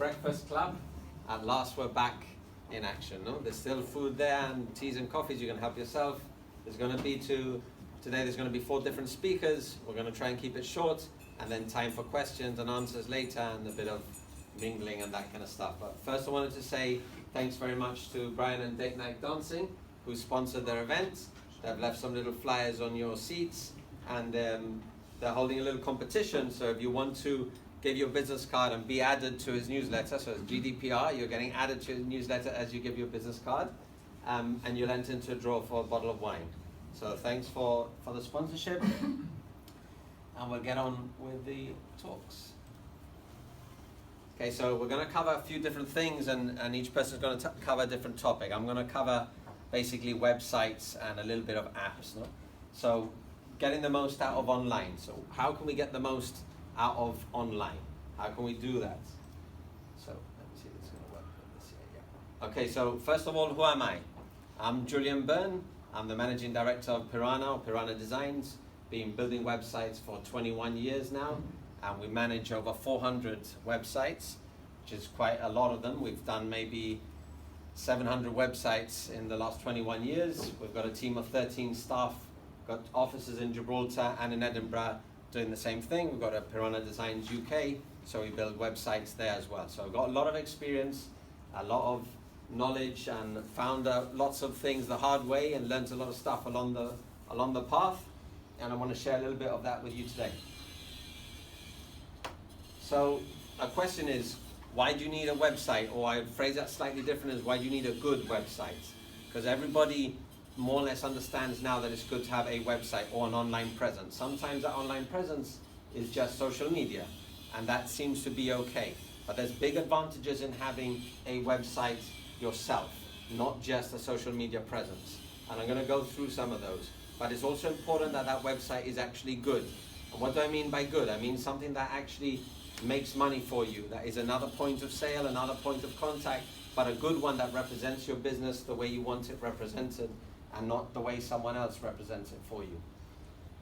Breakfast Club. At last we're back in action. No? There's still food there and teas and coffees. You can help yourself. There's going to be today there's going to be 4 different speakers. We're going to try and keep it short, and then time for questions and answers later, and a bit of mingling and that kind of stuff. But first I wanted to say thanks very much to Brian and Date Night Dancing, who sponsored their event. They've left some little flyers on your seats, and they're holding a little competition. So if you want to give your business card and be added to his newsletter, so it's GDPR, you're getting added to his newsletter as you give your business card, and you'll enter into a draw for a bottle of wine. So thanks for the sponsorship, and we'll get on with the talks. Okay, so we're going to cover a few different things, and each person's going to cover a different topic. I'm going to cover basically websites and a little bit of apps. No? So getting the most out of online. So how can we get the most out of online? How can we do that? So let me see if it's going to work with this here. Yeah. Okay, so first of all, who am I? I'm Julian Byrne. I'm the managing director of Piranha Designs. Been building websites for 21 years now, and we manage over 400 websites, which is quite a lot of them. We've done maybe 700 websites in the last 21 years. We've got a team of 13 staff, got offices in Gibraltar and in Edinburgh doing the same thing. We've got a Piranha Designs UK, so we build websites there as well. So we've got a lot of experience, a lot of knowledge, and found out lots of things the hard way and learned a lot of stuff along the path. And I want to share a little bit of that with you today. So a question is, why do you need a website? Or I phrase that slightly different as, why do you need a good website? Because everybody more or less understands now that it's good to have a website or an online presence. Sometimes that online presence is just social media, and that seems to be okay. But there's big advantages in having a website yourself, not just a social media presence. And I'm going to go through some of those. But it's also important that that website is actually good. And what do I mean by good? I mean something that actually makes money for you, that is another point of sale, another point of contact, but a good one that represents your business the way you want it represented, and not the way someone else represents it for you.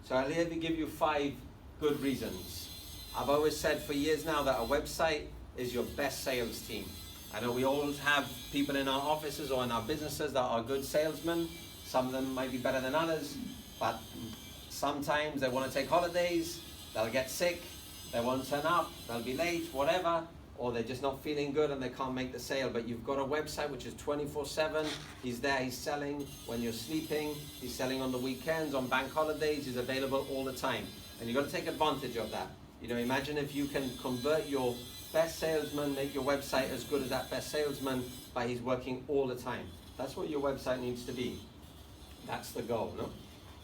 So I'll here give you 5 good reasons. I've always said for years now that a website is your best sales team. I know we all have people in our offices or in our businesses that are good salesmen. Some of them might be better than others, but sometimes they want to take holidays, they'll get sick, they won't turn up, they'll be late, whatever, or they're just not feeling good and they can't make the sale. But you've got a website which is 24/7. He's there, he's selling when you're sleeping, he's selling on the weekends, on bank holidays, he's available all the time. And you've got to take advantage of that. You know, imagine if you can convert your best salesman, make your website as good as that best salesman by he's working all the time. That's what your website needs to be. That's the goal, no?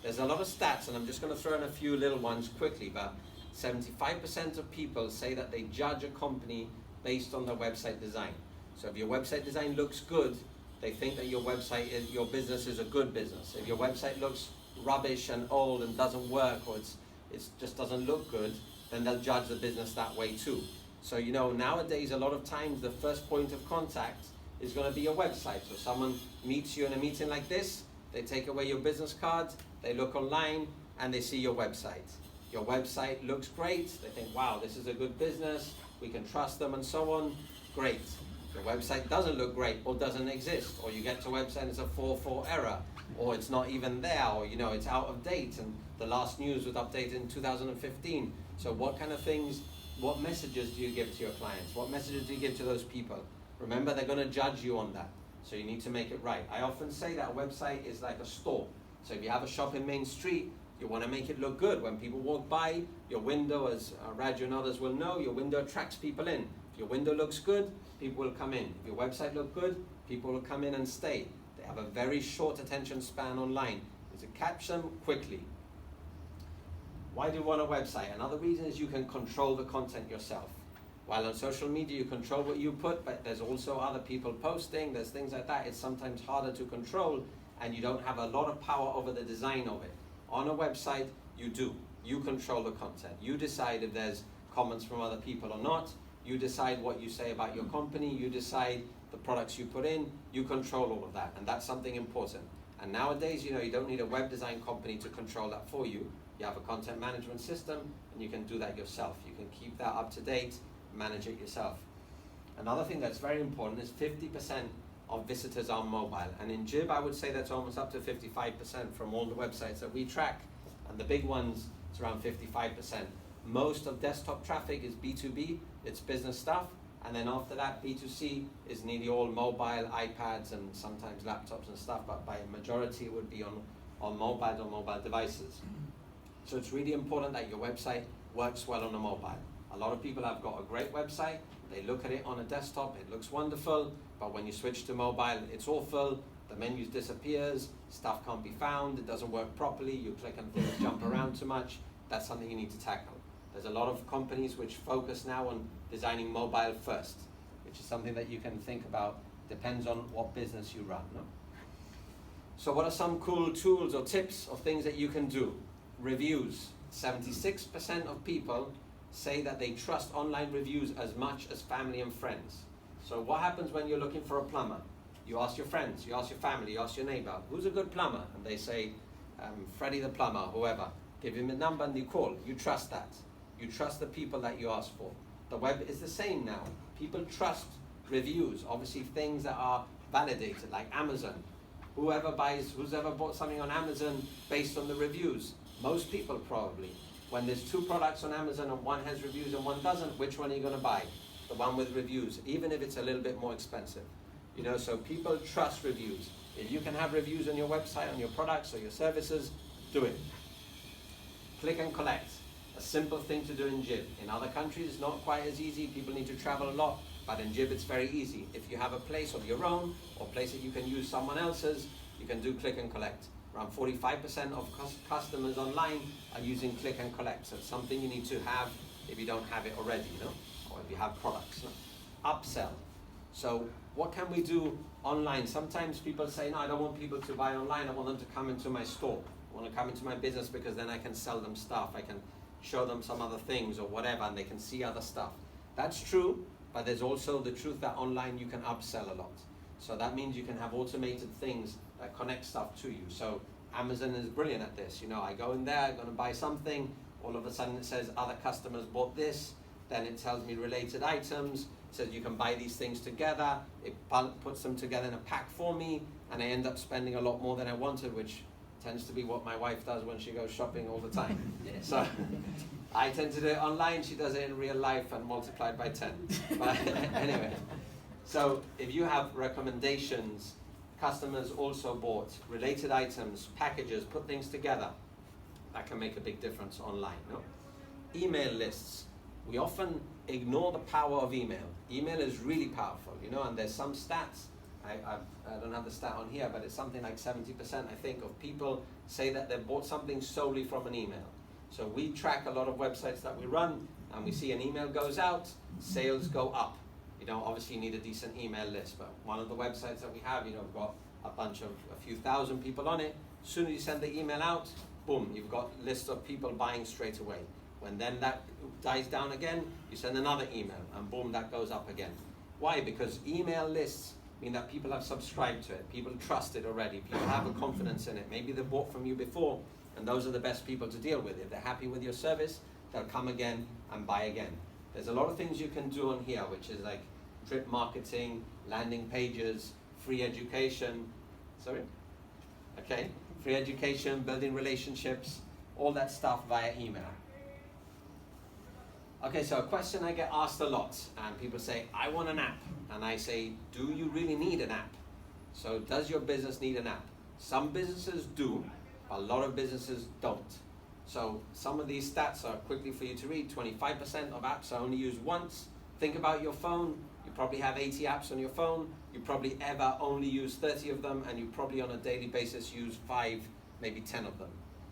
There's a lot of stats, and I'm just going to throw in a few little ones quickly, but 75% of people say that they judge a company based on their website design. So if your website design looks good, they think that your business is a good business. If your website looks rubbish and old and doesn't work, or it just doesn't look good, then they'll judge the business that way too. So you know, nowadays a lot of times the first point of contact is going to be your website. So someone meets you in a meeting like this, they take away your business card, they look online, and they see your website. Your website looks great, they think, wow, this is a good business, we can trust them and so on, great. Your website doesn't look great or doesn't exist, or you get to a website and it's a 4.4 error, or it's not even there, or you know, it's out of date and the last news was updated in 2015. So what kind of things, what messages do you give to your clients? What messages do you give to those people? Remember, they're going to judge you on that, so you need to make it right. I often say that a website is like a store. So if you have a shop in Main Street, you want to make it look good. When people walk by, your window, as Raju and others will know, your window attracts people in. If your window looks good, people will come in. If your website looks good, people will come in and stay. They have a very short attention span online. It's a catch them quickly. Why do you want a website? Another reason is you can control the content yourself. While on social media you control what you put, but there's also other people posting, there's things like that. It's sometimes harder to control, and you don't have a lot of power over the design of it. On a website, you do. You control the content. You decide if there's comments from other people or not. You decide what you say about your company. You decide the products you put in. You control all of that, and that's something important. And nowadays, you know, you don't need a web design company to control that for you. You have a content management system, and you can do that yourself. You can keep that up to date, manage it yourself. Another thing that's very important is 50% of visitors are mobile. And in Gib, I would say that's almost up to 55% from all the websites that we track. And the big ones, it's around 55%. Most of desktop traffic is B2B, it's business stuff. And then after that, B2C is nearly all mobile, iPads, and sometimes laptops and stuff. But by majority, it would be on mobiles or mobile devices. So it's really important that your website works well on a mobile. A lot of people have got a great website. They look at it on a desktop, it looks wonderful, but when you switch to mobile, it's awful. The menus disappears, stuff can't be found, it doesn't work properly, you click and things jump around too much. That's something you need to tackle. There's a lot of companies which focus now on designing mobile first, which is something that you can think about. Depends on what business you run. No? So what are some cool tools or tips of things that you can do? Reviews. 76% of people say that they trust online reviews as much as family and friends. So what happens when you're looking for a plumber? You ask your friends, you ask your family, you ask your neighbor, who's a good plumber? And they say, Freddie the plumber, whoever. Give him a number and you call. You trust that. You trust the people that you ask for. The web is the same now. People trust reviews. Obviously things that are validated, like Amazon. Who's ever bought something on Amazon based on the reviews? Most people probably. When there's two products on Amazon and one has reviews and one doesn't, which one are you going to buy? The one with reviews, even if it's a little bit more expensive. You know, so people trust reviews. If you can have reviews on your website, on your products or your services, do it. Click and collect. A simple thing to do in Gib. In other countries, it's not quite as easy. People need to travel a lot. But in Gib, it's very easy. If you have a place of your own or a place that you can use someone else's, you can do click and collect. Around 45% of customers online are using click and collect. So it's something you need to have if you don't have it already, you know? Or if you have products. You know? Upsell. So what can we do online? Sometimes people say, no, I don't want people to buy online. I want them to come into my store. I want to come into my business because then I can sell them stuff. I can show them some other things or whatever, and they can see other stuff. That's true, but there's also the truth that online you can upsell a lot. So that means you can have automated things that connect stuff to you. So Amazon is brilliant at this. You know, I go in there, I'm going to buy something. All of a sudden it says other customers bought this. Then it tells me related items. It says you can buy these things together. It puts them together in a pack for me. And I end up spending a lot more than I wanted, which tends to be what my wife does when she goes shopping all the time. So I tend to do it online. She does it in real life and multiplied by 10. But anyway. So if you have recommendations, customers also bought related items, packages, put things together, that can make a big difference online. No? Email lists. We often ignore the power of email. Email is really powerful, you know, and there's some stats. I don't have the stat on here, but it's something like 70%, I think, of people say that they bought something solely from an email. So we track a lot of websites that we run, and we see an email goes out, sales go up. You know, obviously you need a decent email list, but one of the websites that we have, you know, we've got a few thousand people on it. As soon as you send the email out, boom, you've got lists of people buying straight away. When then that dies down again, you send another email, and boom, that goes up again. Why? Because email lists mean that people have subscribed to it, people trust it already, people have a confidence in it. Maybe they bought from you before, and those are the best people to deal with. If they're happy with your service, they'll come again and buy again. There's a lot of things you can do on here, which is like drip marketing, landing pages, free education. Sorry? Okay, free education, building relationships, all that stuff via email. Okay, so a question I get asked a lot, and people say, I want an app. And I say, do you really need an app? So does your business need an app? Some businesses do, but a lot of businesses don't. So some of these stats are quickly for you to read. 25% of apps are only used once. Think about your phone. You probably have 80 apps on your phone. You probably ever only use 30 of them, and you probably on a daily basis use 5, maybe 10 of them.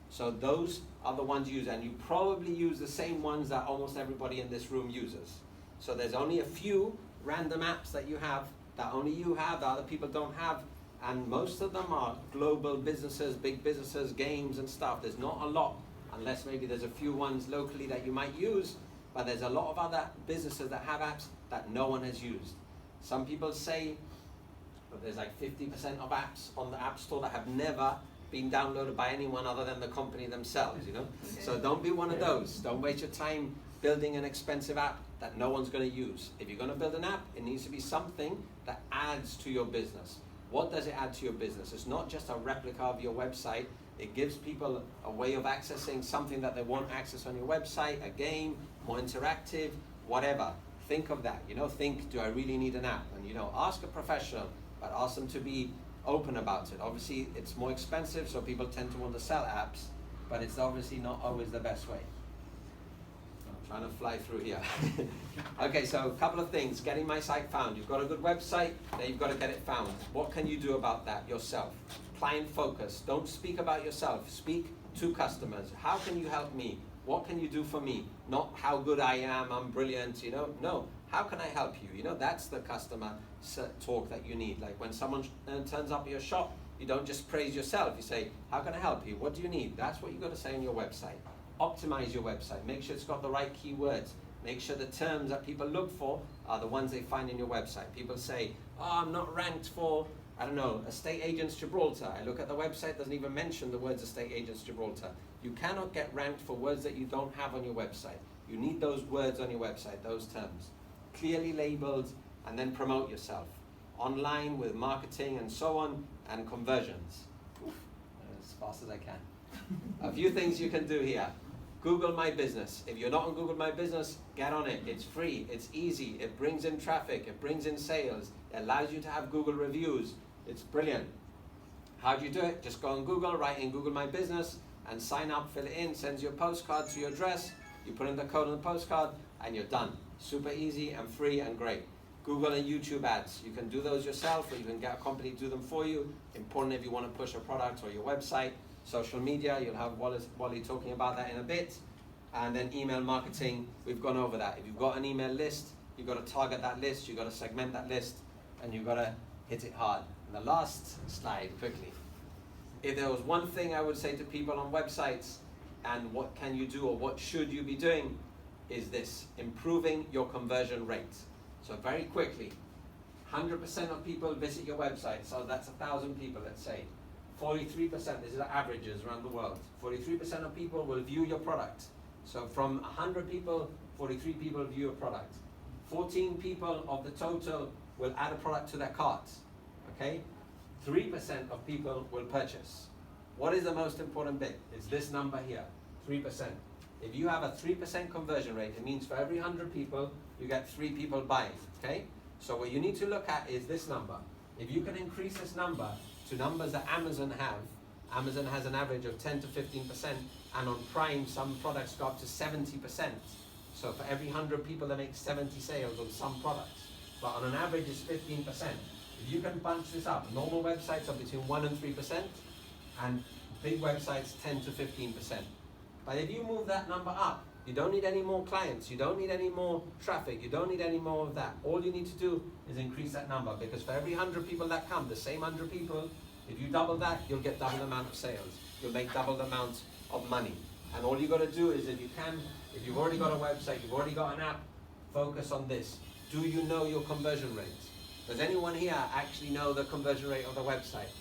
So those are the ones you use, and you probably use the same ones that almost everybody in this room uses. So there's only a few random apps that you have, that only you have, that other people don't have, and most of them are global businesses, big businesses, games and stuff. There's not a lot, unless maybe there's a few ones locally that you might use, but there's a lot of other businesses that have apps that no one has used. Some people say that there's like 50% of apps on the App Store that have never been downloaded by anyone other than the company themselves, you know? So don't be one of those. Don't waste your time building an expensive app that no one's going to use. If you're going to build an app, it needs to be something that adds to your business. What does it add to your business? It's not just a replica of your website. It gives people a way of accessing something that they won't access on your website, a game, more interactive, whatever. Think of that, think, do I really need an app? And ask a professional, but ask them to be open about it. Obviously, it's more expensive, so people tend to want to sell apps, but it's obviously not always the best way. I'm trying to fly through here. Okay, so a couple of things. Getting my site found. You've got a good website, then you've got to get it found. What can you do about that yourself? Client focus. Don't speak about yourself. Speak to customers. How can you help me? What can you do for me? Not how good I am, I'm brilliant, No, how can I help you? That's the customer talk that you need. Like when someone turns up at your shop, you don't just praise yourself. You say, how can I help you? What do you need? That's what you've got to say on your website. Optimize your website. Make sure it's got the right keywords. Make sure the terms that people look for are the ones they find in your website. People say, oh, I'm not ranked for, I don't know, estate agents Gibraltar. I look at the website, it doesn't even mention the words estate agents Gibraltar. You cannot get ranked for words that you don't have on your website. You need those words on your website, those terms. Clearly labeled, and then promote yourself. Online with marketing and so on, and conversions. Oof, as fast as I can. A few things you can do here. Google My Business. If you're not on Google My Business, get on it. It's free, it's easy, it brings in traffic, it brings in sales, it allows you to have Google reviews. It's brilliant. How do you do it? Just go on Google, write in Google My Business, and sign up, fill it in, sends you a postcard to your address, you put in the code on the postcard, and you're done. Super easy and free and great. Google and YouTube ads. You can do those yourself, or you can get a company to do them for you. Important if you want to push a product or your website. Social media, you'll have Wally talking about that in a bit. And then email marketing, we've gone over that. If you've got an email list, you've got to target that list, you've got to segment that list, and you've got to hit it hard. And the last slide, quickly. If there was one thing I would say to people on websites, and what can you do or what should you be doing, is this: improving your conversion rate. So very quickly, 100% of people visit your website, so that's 1,000 people, let's say. 43%, this is the averages around the world, 43% of people will view your product. So from 100 people, 43 people view a product. 14 people of the total will add a product to their cart, okay? 3% of people will purchase. What is the most important bit? It's this number here, 3%. If you have a 3% conversion rate, it means for every 100 people, you get 3 people buying, okay? So what you need to look at is this number. If you can increase this number to numbers that Amazon have, Amazon has an average of 10 to 15%, and on Prime, some products go up to 70%. So for every 100 people, they make 70 sales on some products. But on an average, it's 15%. If you can bunch this up, normal websites are between 1 and 3%, and big websites 10 to 15%. But if you move that number up, you don't need any more clients, you don't need any more traffic, you don't need any more of that. All you need to do is increase that number, because for every 100 people that come, the same 100 people, if you double that, you'll get double the amount of sales. You'll make double the amount of money. And all you got to do is, if you've already got a website, you've already got an app, focus on this. Do you know your conversion rate? Does anyone here actually know the conversion rate of the website?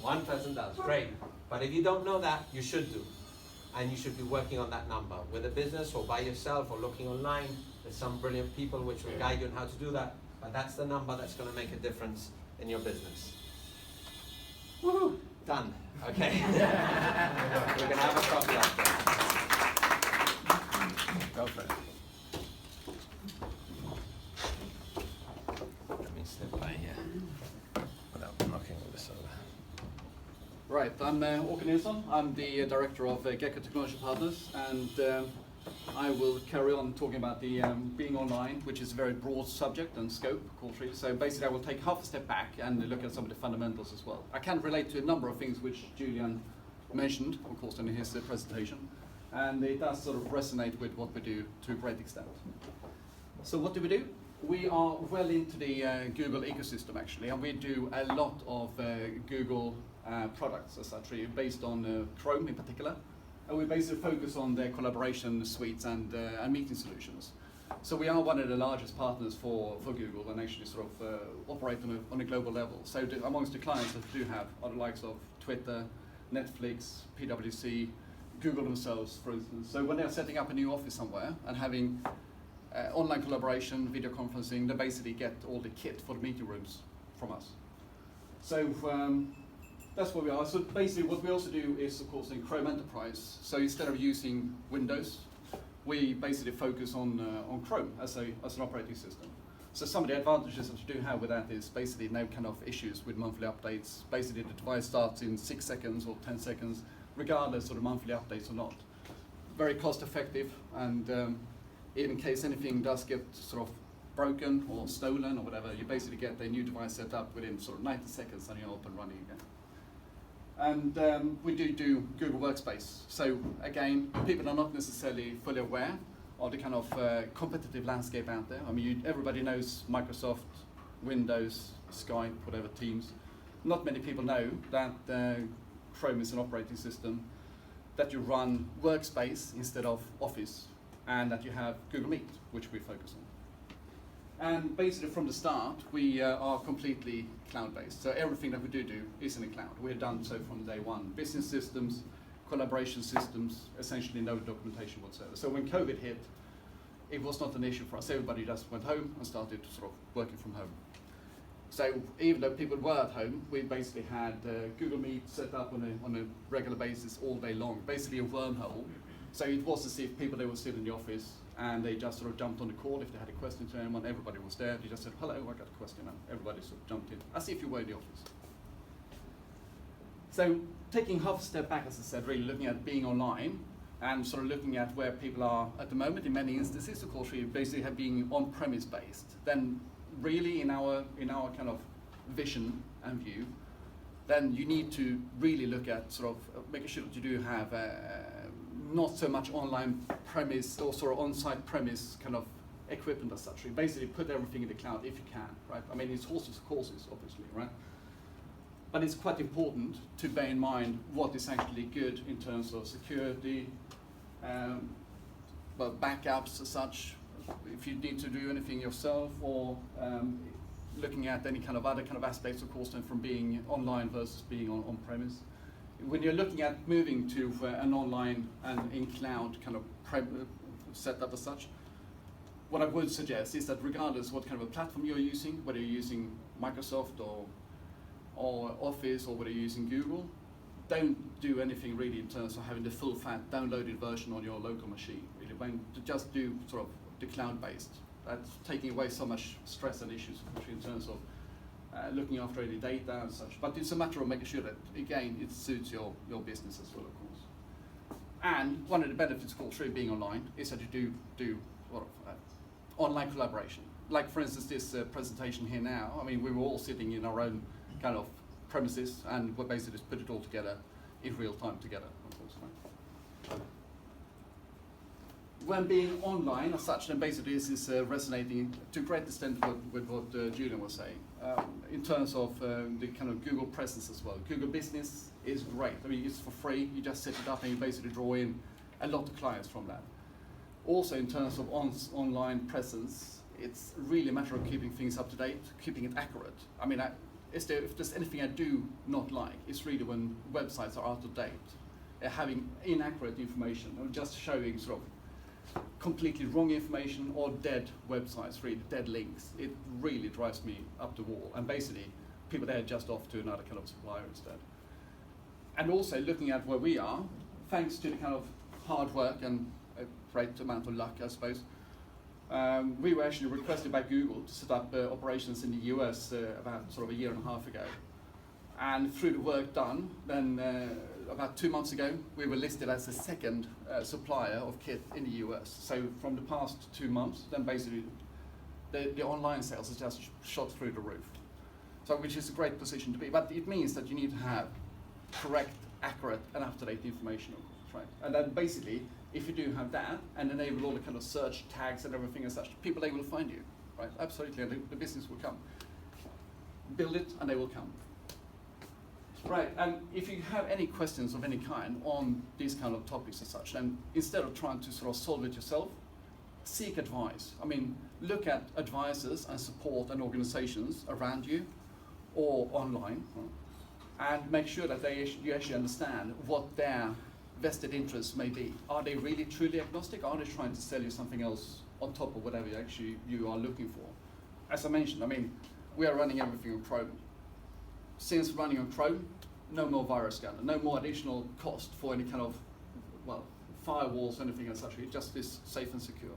One person does, great. But if you don't know that, you should do. And you should be working on that number with a business or by yourself or looking online. There's some brilliant people which will guide you on how to do that. But that's the number that's going to make a difference in your business. Woohoo! Done. Okay. We're going to have a coffee after. Go for it. Let me slip by here without knocking all this over. Right, I'm Åke Nilsson. I'm the director of Gecko Technology Partners, and I will carry on talking about the being online, which is a very broad subject and scope, culturally. So basically I will take half a step back and look at some of the fundamentals as well. I can relate to a number of things which Julian mentioned, of course, in his presentation, and it does sort of resonate with what we do to a great extent. So what do? We are well into the Google ecosystem, actually, and we do a lot of Google products as such, based on Chrome in particular. And we basically focus on their collaboration suites and meeting solutions. So we are one of the largest partners for Google, and actually sort of operate on a global level. So amongst the clients that we do have are the likes of Twitter, Netflix, PwC, Google themselves, for instance. So when they're setting up a new office somewhere and having online collaboration, video conferencing, they basically get all the kit for the meeting rooms from us. So that's what we are. So basically what we also do is, of course, in Chrome Enterprise. So instead of using Windows, we basically focus on Chrome as an operating system. So some of the advantages that you do have with that is basically no kind of issues with monthly updates. Basically the device starts in 6 seconds or 10 seconds, regardless of the monthly updates or not. Very cost effective, and in case anything does get sort of broken or stolen or whatever, you basically get a new device set up within sort of 90 seconds and you're up and running again. And we do Google Workspace. So again, people are not necessarily fully aware of the kind of competitive landscape out there. I mean, everybody knows Microsoft, Windows, Skype, whatever, Teams. Not many people know that Chrome is an operating system, that you run Workspace instead of Office, and that you have Google Meet, which we focus on. And basically from the start, we are completely cloud-based. So everything that we do is in the cloud. We've done so from day one. Business systems, collaboration systems, essentially no documentation whatsoever. So when COVID hit, it was not an issue for us. Everybody just went home and started sort of working from home. So even though people were at home, we basically had Google Meet set up on a regular basis all day long, basically a wormhole. So it was as if people, they were still in the office and they just sort of jumped on the call. If they had a question to anyone, everybody was there. They just said, hello, I got a question, and everybody sort of jumped in, as if you were in the office. So taking half a step back, as I said, really looking at being online and sort of looking at where people are at the moment, in many instances, of course, we basically have been on-premise based. Then really in our kind of vision and view, then you need to really look at sort of making sure that you do have not so much online premise or sort of on-site premise kind of equipment as such. You basically put everything in the cloud if you can, right? I mean, it's horses for courses, obviously, right? But it's quite important to bear in mind what is actually good in terms of security, well, backups as such, if you need to do anything yourself, or looking at any kind of other kind of aspects, of course, then from being online versus being on-premise. When you're looking at moving to an online and in-cloud kind of setup as such, what I would suggest is that regardless what kind of a platform you're using, whether you're using Microsoft or Office or whether you're using Google, don't do anything really in terms of having the full-fat downloaded version on your local machine. Really, just do sort of the cloud-based. That's taking away so much stress and issues in terms of looking after any data and such. But it's a matter of making sure that, again, it suits your business as well, of course. And one of the benefits, of course, really being online is that you do a lot of online collaboration. Like, for instance, this presentation here now, I mean, we were all sitting in our own kind of premises, and we basically just put it all together in real time together, of course. Right? When being online as such, then basically this is resonating to a great extent with what Julian was saying, in terms of the kind of Google presence as well. Google Business is great. I mean, it's for free. You just set it up and you basically draw in a lot of clients from that. Also, in terms of online presence, it's really a matter of keeping things up to date, keeping it accurate. I mean, if there's anything I do not like, it's really when websites are out of date, having inaccurate information, or just showing sort of completely wrong information or dead websites, really dead links. It really drives me up the wall, and basically people there just off to another kind of supplier instead. And also looking at where we are, thanks to the kind of hard work and a great amount of luck, I suppose, we were actually requested by Google to set up operations in the US about sort of a year and a half ago. And through the work done, then about 2 months ago, we were listed as the second supplier of kit in the US. So from the past 2 months, then basically the online sales has just shot through the roof. So which is a great position to be. But it means that you need to have correct, accurate, and up-to-date information, of course, right? And then basically, if you do have that, and enable all the kind of search tags and everything as such, people, they will find you, right? Absolutely, and the business will come. Build it, and they will come. Right, and if you have any questions of any kind on these kind of topics as such, then instead of trying to sort of solve it yourself, seek advice. I mean, look at advisors and support and organizations around you or online, and make sure that you actually understand what their vested interests may be. Are they really truly agnostic? Are they trying to sell you something else on top of whatever you are looking for? As I mentioned, I mean, we are running everything on Chrome. Since running on Chrome, no more virus scanner, no more additional cost for any kind of, well, firewalls, anything as such. It just is safe and secure.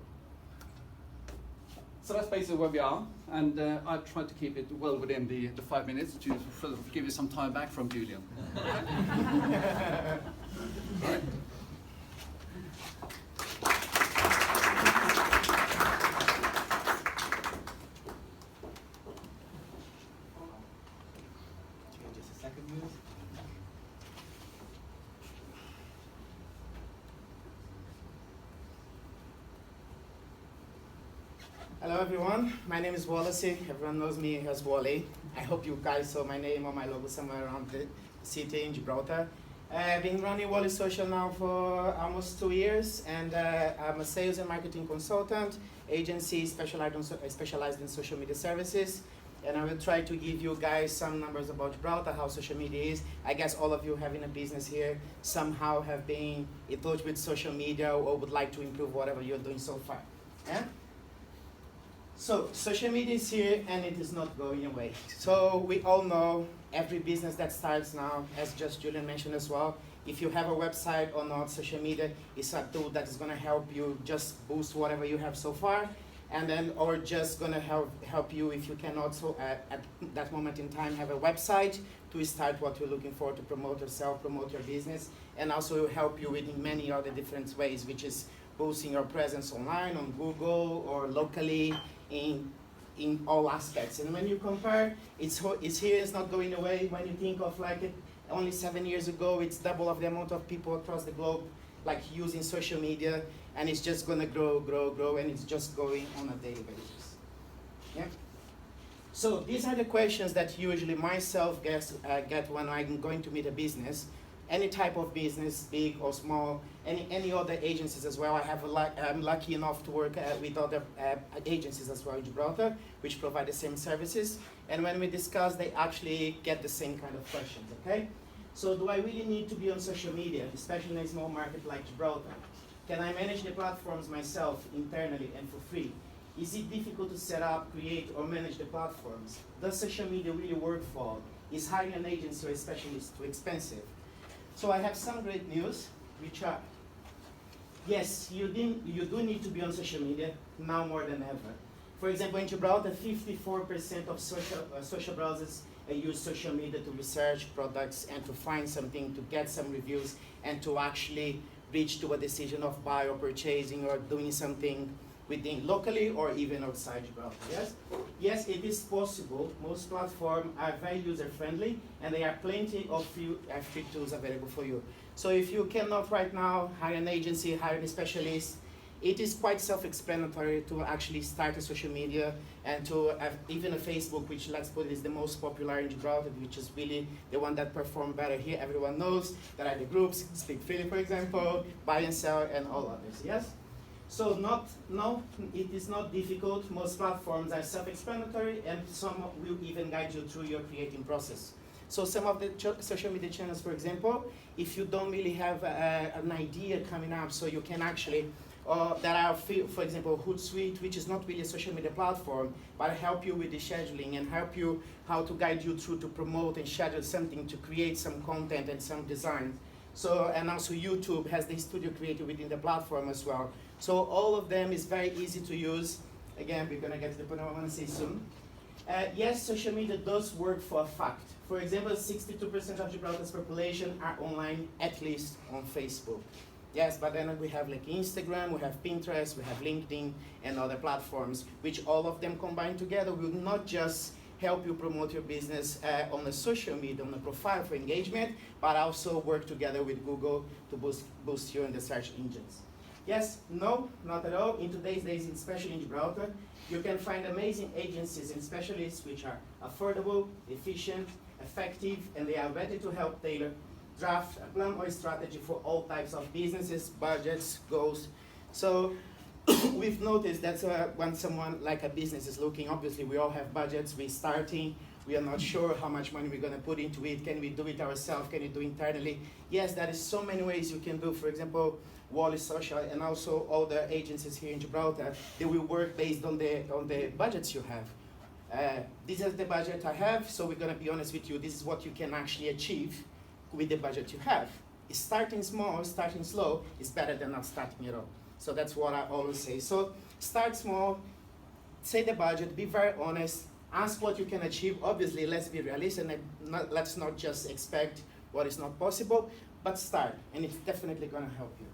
So that's basically where we are, and I've tried to keep it well within the 5 minutes to sort of give you some time back from Julian. Right. Just a second, please. Hello everyone, my name is Wallace. Everyone knows me as Wally. I hope you guys saw my name or my logo somewhere around the city in Gibraltar. I've been running Wally Social now for almost 2 years, and I'm a sales and marketing consultant, agency specialized in social media services. And I will try to give you guys some numbers about Gibraltar, how social media is. I guess all of you having a business here somehow have been in touch with social media or would like to improve whatever you're doing so far. Yeah? So, social media is here and it is not going away. So, we all know every business that starts now, as just Julian mentioned as well, if you have a website or not, social media is a tool that is going to help you just boost whatever you have so far, and then, or just going to help you if you can also, at that moment in time, have a website to start what you're looking for, to promote yourself, promote your business, and also help you with many other different ways, which is boosting your presence online, on Google, or locally, in all aspects. And when you compare, it's here, it's not going away. When you think of like it, only 7 years ago, it's double of the amount of people across the globe like using social media, and it's just gonna grow, and it's just going on a daily basis. Yeah. So these are the questions that usually myself get when I'm going to meet a business. Any type of business, big or small, any other agencies as well. I'm lucky enough to work with other agencies as well in Gibraltar, which provide the same services. And when we discuss, they actually get the same kind of questions, okay? So do I really need to be on social media, especially in a small market like Gibraltar? Can I manage the platforms myself internally and for free? Is it difficult to set up, create, or manage the platforms? Does social media really work for all? Is hiring an agency or a specialist too expensive? So I have some great news, which are, yes, you do need to be on social media, now more than ever. For example, in Gibraltar, 54% of social browsers use social media to research products and to find something, to get some reviews, and to actually reach to a decision of buy or purchasing or doing something within locally or even outside Gibraltar. Yes? Yes, it is possible. Most platforms are very user-friendly, and there are plenty of free tools available for you. So if you cannot right now hire an agency, hire a specialist, it is quite self-explanatory to actually start a social media and to have even a Facebook, which, let's put it, is the most popular in Gibraltar, which is really the one that performs better here. Everyone knows there are the groups, Speak Freely, for example, Buy and Sell, and all others. Yes? So no, it is not difficult. Most platforms are self-explanatory, and some will even guide you through your creating process. So some of the social media channels, for example, if you don't really have an idea coming up, so you can actually, there are, for example, Hootsuite, which is not really a social media platform, but help you with the scheduling and help you how to guide you through to promote and schedule something, to create some content and some design. So, and also YouTube has the studio creator within the platform as well. So all of them is very easy to use. Again, we're gonna get to the point I wanna say soon. Yes, social media does work for a fact. For example, 62% of Gibraltar's population are online, at least on Facebook. Yes, but then we have like Instagram, we have Pinterest, we have LinkedIn, and other platforms, which all of them combined together will not just help you promote your business on the social media, on the profile for engagement, but also work together with Google to boost you in the search engines. Yes, no, not at all. In today's days, especially in Gibraltar, you can find amazing agencies and specialists which are affordable, efficient, effective, and they are ready to help tailor, draft a plan or a strategy for all types of businesses, budgets, goals. So we've noticed that when someone like a business is looking, obviously we all have budgets, we're starting, we are not sure how much money we're going to put into it. Can we do it ourselves? Can we do it internally? Yes, there is so many ways you can do. For example, Wally Social and also all the agencies here in Gibraltar, they will work based on the budgets you have. This is the budget I have, so we're going to be honest with you. This is what you can actually achieve with the budget you have. Starting small, starting slow is better than not starting at all. So that's what I always say. So start small, say the budget, be very honest, ask what you can achieve. Obviously, let's be realistic and let's not just expect what is not possible, but start, and it's definitely going to help you.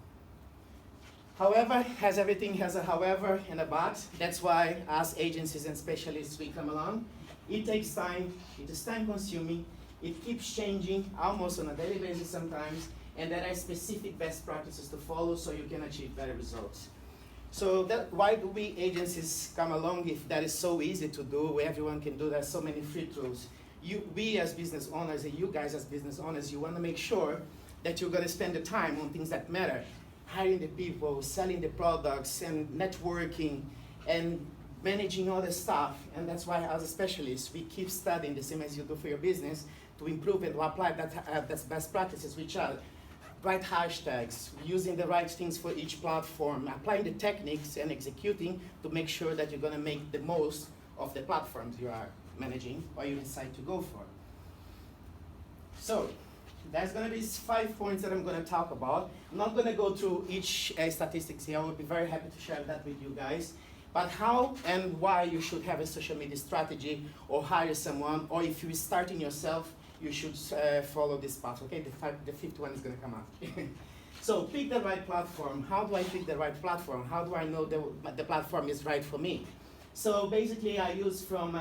However, as everything has a however and a but, that's why as agencies and specialists we come along. It takes time, it is time consuming, it keeps changing almost on a daily basis sometimes, and there are specific best practices to follow so you can achieve better results. So why do we agencies come along if that is so easy to do, everyone can do that, so many free tools? We as business owners and you guys as business owners, you want to make sure that you're going to spend the time on things that matter. Hiring the people, selling the products, and networking, and managing all the stuff. And that's why as a specialist, we keep studying the same as you do for your business to improve and to apply that's best practices, which are right hashtags, using the right things for each platform, applying the techniques and executing to make sure that you're going to make the most of the platforms you are managing or you decide to go for. So there's going to be 5 points that I'm going to talk about. I'm not going to go through each statistics here. I will be very happy to share that with you guys. But how and why you should have a social media strategy or hire someone, or if you're starting yourself, you should follow this path, okay? The fifth one is going to come up. So pick the right platform. How do I pick the right platform? How do I know the platform is right for me? So basically I use from,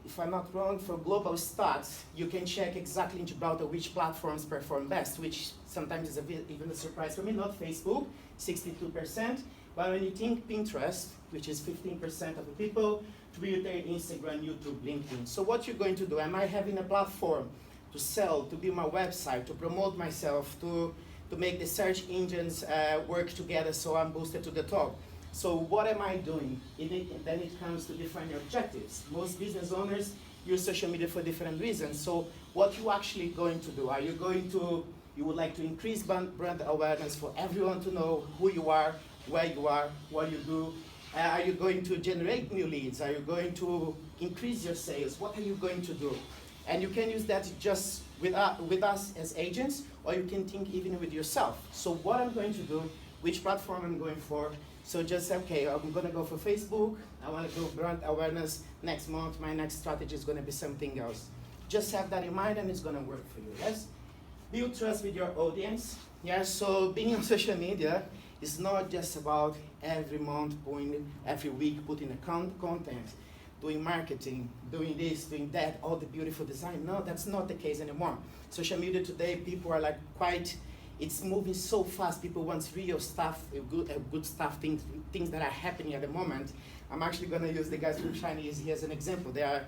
if I'm not wrong, for global stats, you can check exactly in Gibraltar which platforms perform best, which sometimes is even a surprise for me, not Facebook, 62%, but when you think Pinterest, which is 15% of the people, Twitter, Instagram, YouTube, LinkedIn. So what you're going to do, am I having a platform to sell, to build my website, to promote myself, to make the search engines work together so I'm boosted to the top? So what am I doing? Then it comes to define your objectives. Most business owners use social media for different reasons. So what you actually going to do? Are you going to, you would like to increase brand awareness for everyone to know who you are, where you are, what you do? Are you going to generate new leads? Are you going to increase your sales? What are you going to do? And you can use that just with us as agents, or you can think even with yourself. So what I'm going to do, which platform I'm going for. So just say, okay, I'm going to go for Facebook. I want to do brand awareness. Next month, my next strategy is going to be something else. Just have that in mind and it's going to work for you, yes? Build trust with your audience. Yeah, so being on social media is not just about every month, every week putting a content, doing marketing, doing this, doing that, all the beautiful design. No, that's not the case anymore. Social media today, people are like it's moving so fast. People want real stuff, good stuff, things that are happening at the moment. I'm actually gonna use the guys from Chinese here as an example. They are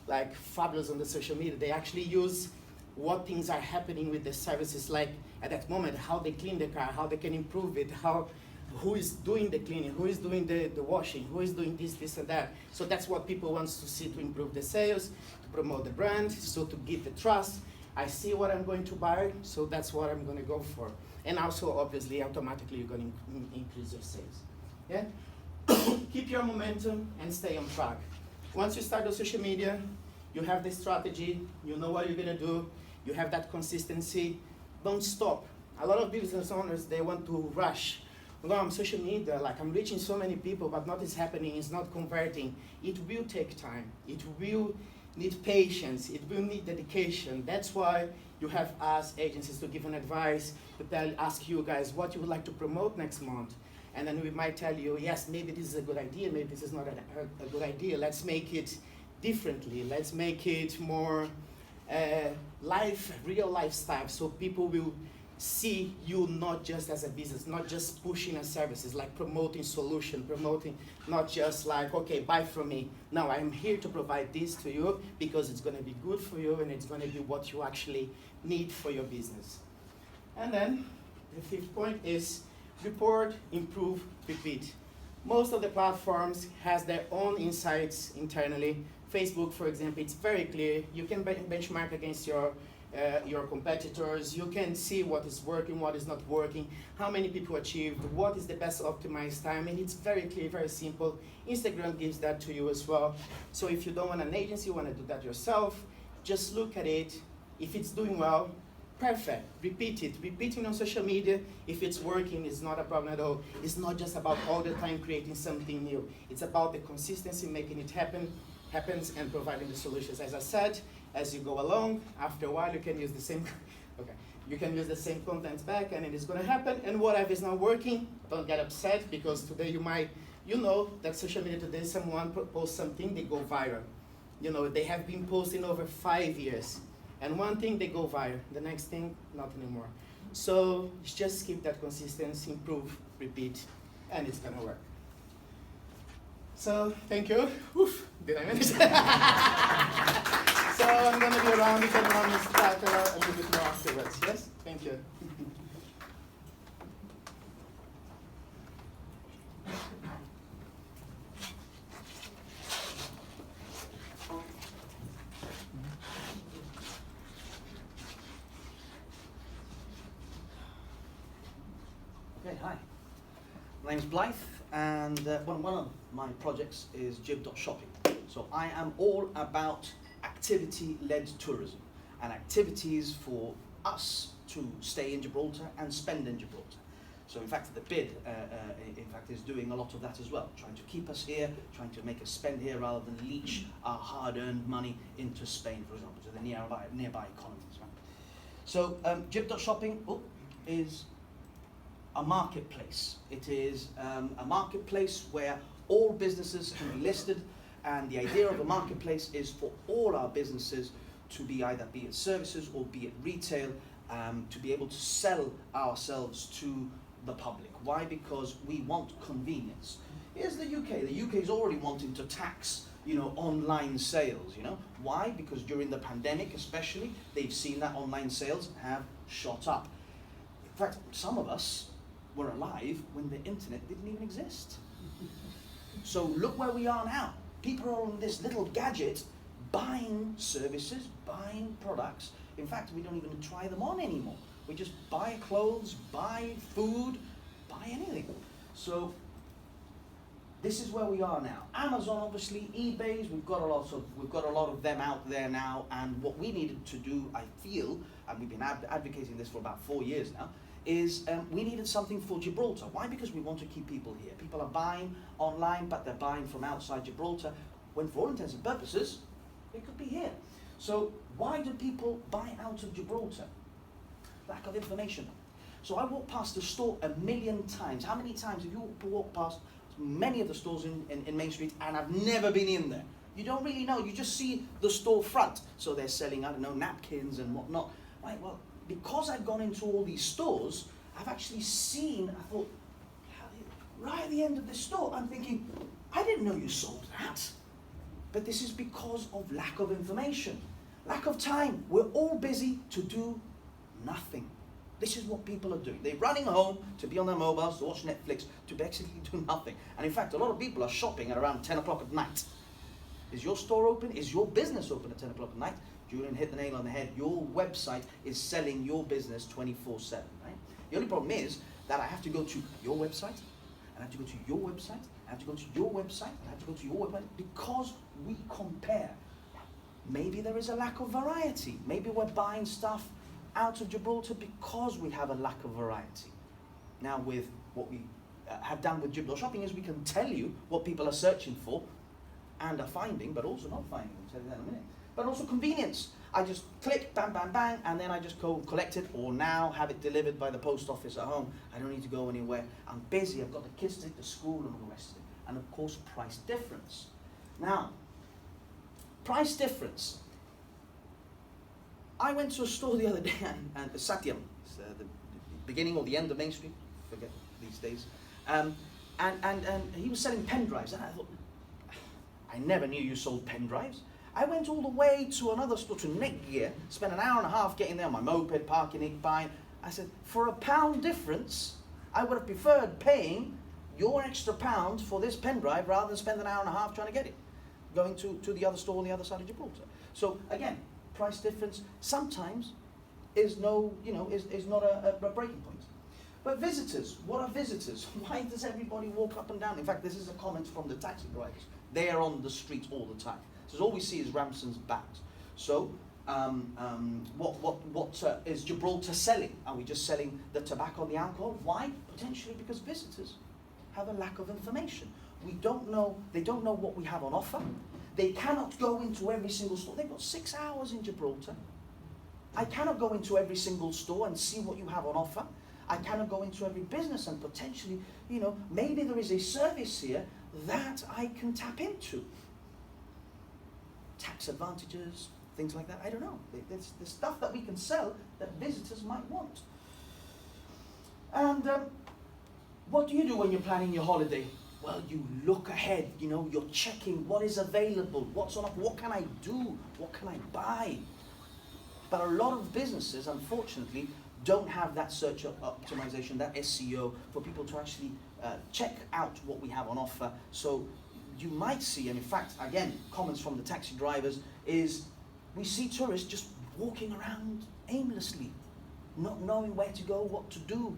like fabulous on the social media. They actually use what things are happening with the services, like at that moment, how they clean the car, how they can improve it, who is doing the cleaning, who is doing the washing, who is doing this and that. So that's what people want to see to improve the sales, to promote the brand, so to give the trust. I see what I'm going to buy, so that's what I'm going to go for. And also, obviously, automatically, you're going to increase your sales. Yeah? Keep your momentum and stay on track. Once you start on social media, you have the strategy, you know what you're going to do, you have that consistency. Don't stop. A lot of business owners, they want to rush. No, I'm social media, like I'm reaching so many people, but nothing's happening, it's not converting. It will take time. It will need patience. It will need dedication. That's why you have us agencies to give an advice, to ask you guys what you would like to promote next month. And then we might tell you, yes, maybe this is a good idea, maybe this is not a good idea. Let's make it differently. Let's make it more real life stuff, so people will see you not just as a business, not just pushing a services, like promoting solution, promoting not just like, okay, buy from me. No, I'm here to provide this to you because it's going to be good for you and it's going to be what you actually need for your business. And then the fifth point is report, improve, repeat. Most of the platforms has their own insights internally. Facebook, for example, it's very clear. You can benchmark against your competitors. You can see what is working, what is not working, how many people achieved, what is the best optimized time, and it's very clear, very simple. Instagram gives that to you as well. So if you don't want an agency, you want to do that yourself, just look at it. If it's doing well, perfect. Repeat it. Repeating on social media, if it's working, it's not a problem at all. It's not just about all the time creating something new. It's about the consistency, making it happens and providing the solutions. As I said, as you go along, after a while you can use the same you can use the same content back and it is going to happen. And whatever is not working, don't get upset, because today you know that social media today, someone posts something, they go viral. You know, they have been posting over 5 years. And one thing, they go viral. The next thing, not anymore. So just keep that consistency, improve, repeat, and it's gonna work. So thank you. Oof, did I manage? So I'm gonna be around if anyone wants to talk a little bit more afterwards. Yes? Thank you. Okay, hi. My name's Blythe, and one of my projects is Shopping. So I am all about activity-led tourism and activities for us to stay in Gibraltar and spend in Gibraltar. So in fact, the bid, is doing a lot of that as well, trying to keep us here, trying to make us spend here rather than leach our hard-earned money into Spain, for example, to the nearby economies. Right? So Shopping is a marketplace. It is a marketplace where all businesses can be listed, and the idea of a marketplace is for all our businesses to be be it services or be it retail, to be able to sell ourselves to the public. Why? Because we want convenience. Here's the UK. The UK is already wanting to tax, online sales. Why? Because during the pandemic, especially, they've seen that online sales have shot up. In fact, some of us were alive when the internet didn't even exist. So look where we are now. People are on this little gadget buying services, buying products. In fact, we don't even try them on anymore. We just buy clothes, buy food, buy anything. So this is where we are now. Amazon, obviously, eBay's, we've got a lot of them out there now, and what we needed to do, I feel, and we've been advocating this for about 4 years now, is we needed something for Gibraltar. Why? Because we want to keep people here. People are buying online, but they're buying from outside Gibraltar, when for all intents and purposes, they could be here. So why do people buy out of Gibraltar? Lack of information. So I walked past the store 1 million times. How many times have you walked past many of the stores in Main Street and I've never been in there? You don't really know. You just see the store front. So they're selling, I don't know, napkins and whatnot. Right, well, because I've gone into all these stores, I've actually seen, I thought, right at the end of the store, I'm thinking, I didn't know you sold that. But this is because of lack of information, lack of time. We're all busy to do nothing. This is what people are doing. They're running home to be on their mobiles, to watch Netflix, to basically do nothing. And in fact, a lot of people are shopping at around 10 o'clock at night. Is your store open? Is your business open at 10 o'clock at night? Julian hit the nail on the head. Your website is selling your business 24/7, right? The only problem is that I have to go to your website, and I have to go to your website, I have to go to your website, I have to go to your website, because we compare. Maybe there is a lack of variety. Maybe we're buying stuff out of Gibraltar because we have a lack of variety. Now, with what we have done with Gibraltar Shopping is we can tell you what people are searching for and are finding, but also not finding. I'll tell you that in a minute. But also convenience. I just click, bang, bang, bang, and then I just go collect it, or now have it delivered by the post office at home. I don't need to go anywhere. I'm busy, I've got the kids to take to school and all the rest of it. And of course, price difference. Now, price difference. I went to a store the other day, and Satyam, the beginning or the end of Main Street, forget these days, and he was selling pen drives, and I thought, I never knew you sold pen drives. I went all the way to another store, to Netgear, spent an hour and a half getting there on my moped, parking it, buying. I said, for £1 difference, I would have preferred paying your extra pound for this pen drive rather than spend an hour and a half trying to get it, going to the other store on the other side of Gibraltar. So again, price difference sometimes is not a breaking point. But visitors, what are visitors? Why does everybody walk up and down? In fact, this is a comment from the taxi drivers. They are on the street all the time. So all we see is Ramson's bags. So what is Gibraltar selling? Are we just selling the tobacco and the alcohol? Why? Potentially because visitors have a lack of information. They don't know what we have on offer. They cannot go into every single store. They've got 6 hours in Gibraltar. I cannot go into every single store and see what you have on offer. I cannot go into every business and potentially, maybe there is a service here that I can tap into. Tax advantages, things like that, I don't know. There's stuff that we can sell that visitors might want. And what do you do when you're planning your holiday? Well, you look ahead, you're checking what is available, what's on offer, what can I do, what can I buy? But a lot of businesses, unfortunately, don't have that search optimization, that SEO, for people to actually check out what we have on offer. So you might see, and in fact, again, comments from the taxi drivers is, we see tourists just walking around aimlessly, not knowing where to go, what to do.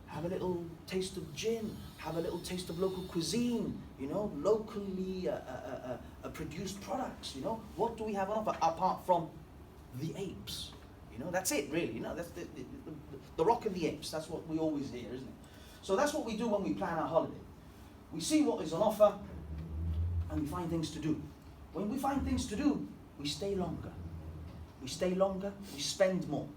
Have a little taste of gin, have a little taste of local cuisine, locally produced products, What do we have on offer apart from the apes? That's it really, that's the rock and the apes. That's what we always hear, isn't it? So that's what we do when we plan our holiday. We see what is on offer and we find things to do. When we find things to do, we stay longer. We stay longer, we spend more.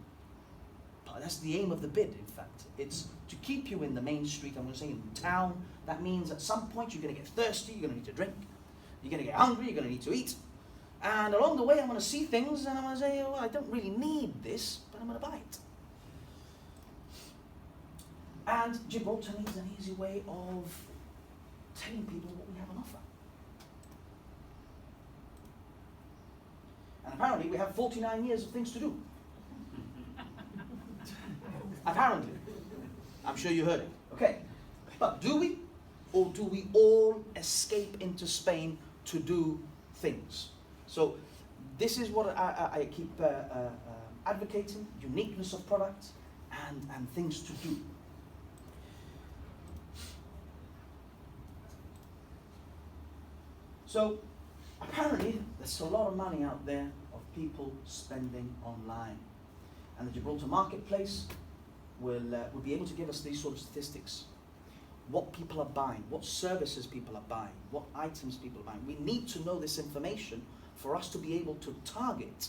But that's the aim of the bid, in fact. It's to keep you in the main street, I'm going to say in town. That means at some point you're going to get thirsty, you're going to need to drink. You're going to get hungry, you're going to need to eat. And along the way I'm going to see things and I'm going to say, well, I don't really need this, but I'm going to buy it. And Gibraltar needs an easy way of telling people what we have on offer. And apparently we have 49 years of things to do. Apparently. I'm sure you heard it. Okay. But do we? Or do we all escape into Spain to do things? So this is what I keep advocating, uniqueness of products and things to do. So apparently there's a lot of money out there of people spending online. And the Gibraltar marketplace will be able to give us these sort of statistics. What people are buying, what services people are buying, what items people are buying. We need to know this information for us to be able to target,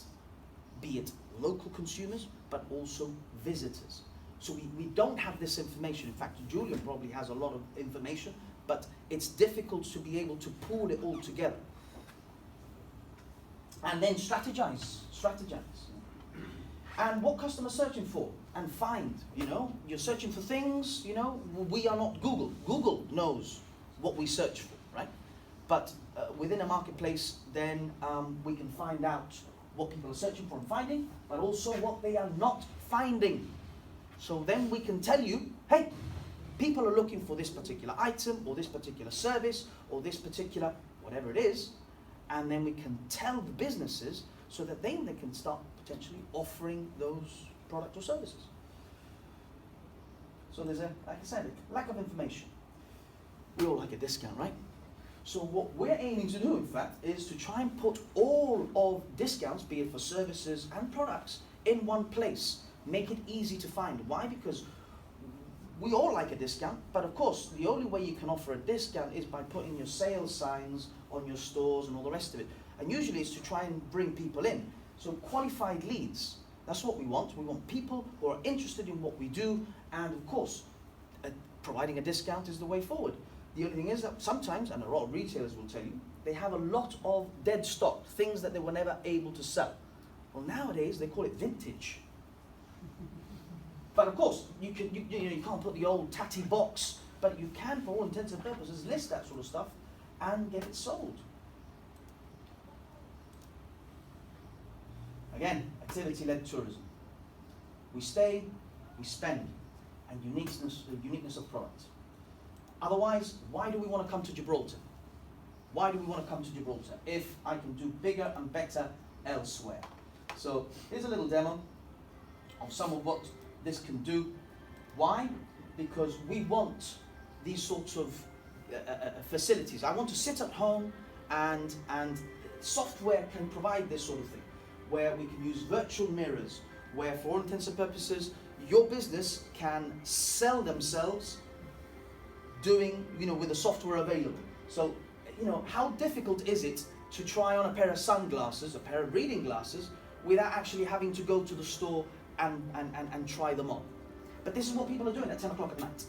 be it local consumers, but also visitors. So we don't have this information. In fact, Julian probably has a lot of information, but it's difficult to be able to pool it all together. And then strategize. And what customers searching for and find, you're searching for things, we are not Google. Google knows what we search for, right? But within a marketplace, then we can find out what people are searching for and finding, but also what they are not finding. So then we can tell you, hey, people are looking for this particular item, or this particular service, or this particular whatever it is, and then we can tell the businesses so that then they can start potentially offering those products or services. So there's like I said, a lack of information. We all like a discount, right? So what we're aiming to do, in fact, is to try and put all of discounts, be it for services and products, in one place. Make it easy to find. Why? Because we all like a discount, but of course, the only way you can offer a discount is by putting your sales signs on your stores and all the rest of it. And usually it's to try and bring people in. So qualified leads, that's what we want. We want people who are interested in what we do, and of course, providing a discount is the way forward. The only thing is that sometimes, and a lot of retailers will tell you, they have a lot of dead stock, things that they were never able to sell. Well, nowadays they call it vintage. But of course, you can't put the old tatty box, but you can, for all intents and purposes, list that sort of stuff and get it sold. Again, activity-led tourism. We stay, we spend, and uniqueness of product. Otherwise, why do we want to come to Gibraltar? Why do we want to come to Gibraltar if I can do bigger and better elsewhere? So here's a little demo of some of what this can do. Why? Because we want these sorts of facilities. I want to sit at home and software can provide this sort of thing, where we can use virtual mirrors, where for all intents and purposes, your business can sell themselves doing, with the software available. So, how difficult is it to try on a pair of sunglasses, a pair of reading glasses, without actually having to go to the store and try them on? But this is what people are doing at 10 o'clock at night.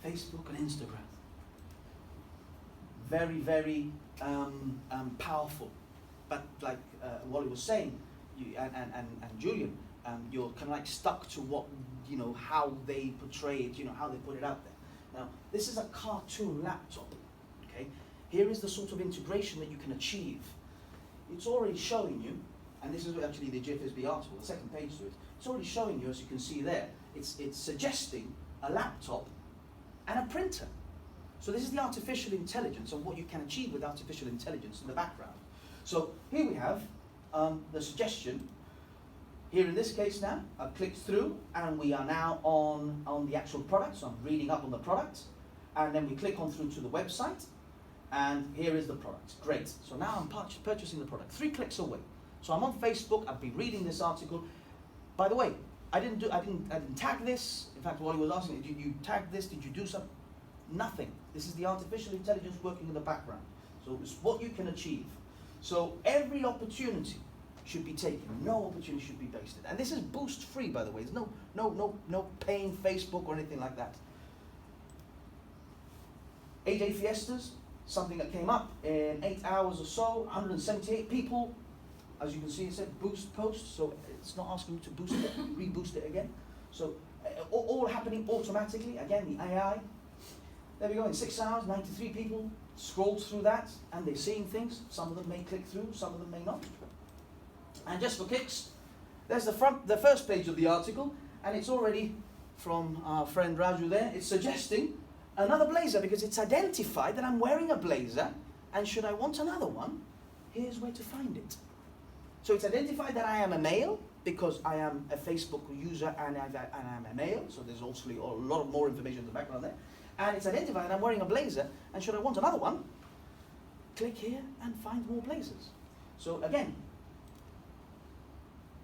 Facebook and Instagram. Very, very powerful. But like Wally was saying, you, and Julian, you're kind of like stuck to what, how they portray it, how they put it out there. Now, this is a cartoon laptop, okay? Here is the sort of integration that you can achieve. It's already showing you, and this is actually the GFSB article, the second page to it, it's already showing you, as you can see there, it's suggesting a laptop and a printer. So this is the artificial intelligence of what you can achieve with artificial intelligence in the background. So here we have the suggestion. Here in this case now, I've clicked through and we are now on the actual product. So I'm reading up on the product, and then we click on through to the website, and here is the product. Great. So now I'm purchasing the product. 3 clicks away. So I'm on Facebook. I've been reading this article. By the way, I didn't tag this. In fact, Wally was asking, did you tag this? Did you do something? Nothing. This is the artificial intelligence working in the background. So it's what you can achieve. So every opportunity should be taken. No opportunity should be wasted. And this is boost free, by the way. There's no paying Facebook or anything like that. AJ Fiestas, something that came up in 8 hours or so, 178 people. As you can see, it said boost post, so it's not asking you to boost it, reboost it again. So all happening automatically. Again, the AI. There we go, in 6 hours, 93 people scrolled through that, and they're seeing things. Some of them may click through, some of them may not. And just for kicks, there's the first page of the article, and it's already from our friend Raju there. It's suggesting another blazer because it's identified that I'm wearing a blazer, and should I want another one, here's where to find it. So it's identified that I am a male because I am a Facebook user and I'm a male, so there's also a lot of more information in the background there. And it's identified that I'm wearing a blazer, and should I want another one, click here and find more blazers. So again,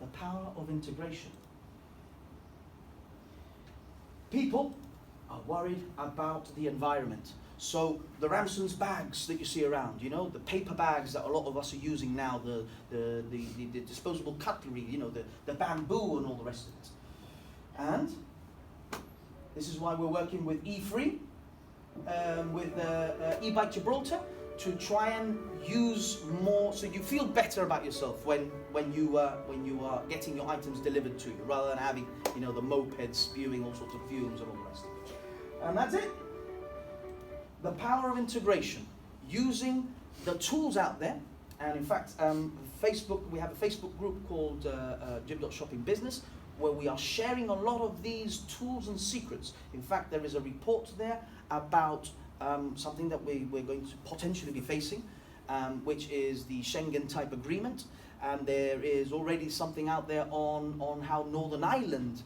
the power of integration. People are worried about the environment. So the Ramson's bags that you see around, the paper bags that a lot of us are using now, the disposable cutlery, the bamboo and all the rest of it. And this is why we're working with E-Free, with e-bike Gibraltar, to try and use more, so you feel better about yourself when you are getting your items delivered to you, rather than having the moped spewing all sorts of fumes and all the rest of it. And that's it. The power of integration, using the tools out there. And in fact, Facebook, we have a Facebook group called Shopping Business, where we are sharing a lot of these tools and secrets. In fact, there is a report there about something that we're going to potentially be facing, which is the Schengen type agreement. And there is already something out there on how Northern Ireland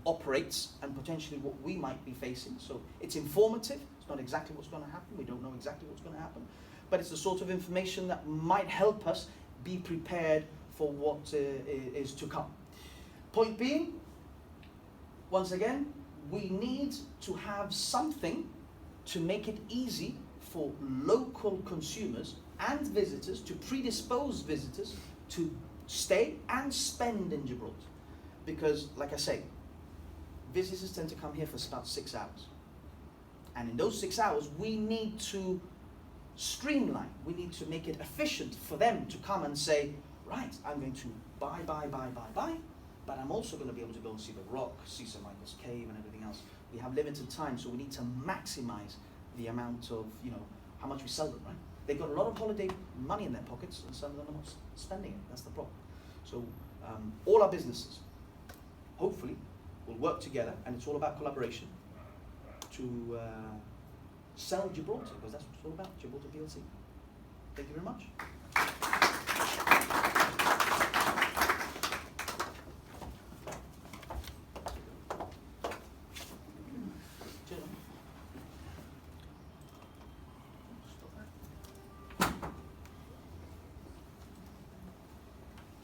operates and potentially what we might be facing. So it's informative. It's not exactly what's going to happen. We don't know exactly what's going to happen. But it's the sort of information that might help us be prepared for what is to come. Point being, once again, we need to have something to make it easy for local consumers and visitors, to predispose visitors to stay and spend in Gibraltar. Because, like I say, visitors tend to come here for about 6 hours. And in those 6 hours, we need to streamline, we need to make it efficient for them to come and say, right, I'm going to buy, but I'm also going to be able to go and see the Rock, see St. Michael's Cave and everything else. We have limited time, so we need to maximize the amount of, how much we sell them, right? They've got a lot of holiday money in their pockets, and some of them are not spending it. That's the problem. So all our businesses, hopefully, will work together, and it's all about collaboration to sell Gibraltar, because that's what it's all about, Gibraltar PLC. Thank you very much.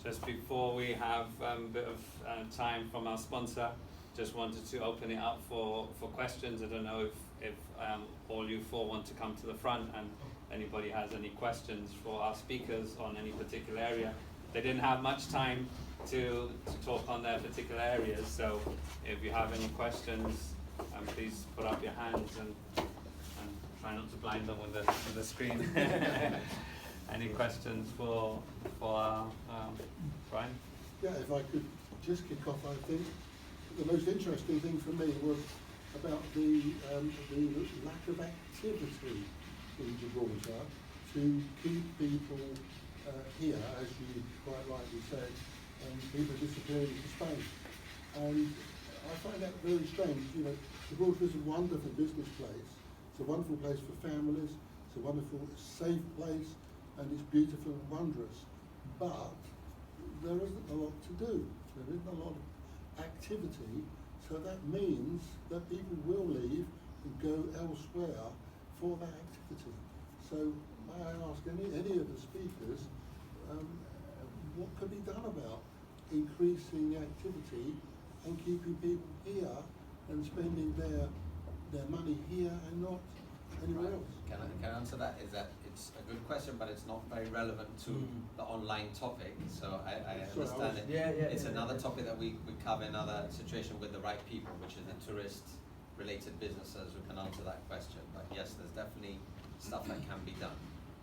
Just before we have a bit of time from our sponsor, just wanted to open it up for questions. I don't know if all you four want to come to the front and anybody has any questions for our speakers on any particular area. They didn't have much time to talk on their particular areas, so if you have any questions, please put up your hands and try not to blind them with the screen. Any questions for Brian? Yeah, if I could just kick off, I think the most interesting thing for me was about the lack of activity in Gibraltar to keep people here, as you quite rightly said, and people disappearing to Spain. And I find that very strange. You know, Gibraltar is a wonderful business place. It's a wonderful place for families. It's a wonderful, safe place, and it's beautiful and wondrous. But there isn't a lot to do. There isn't a lot of activity, so that means that people will leave and go elsewhere for that activity. So may I ask any of the speakers, what could be done about increasing activity and keeping people here and spending their money here and not anywhere else? Can I answer that? Is that it's a good question, but it's not very relevant to the online topic. So I understand it. It's another topic that we cover in another situation with the right people, which is the tourist-related businesses who can answer that question. But yes, there's definitely stuff that can be done.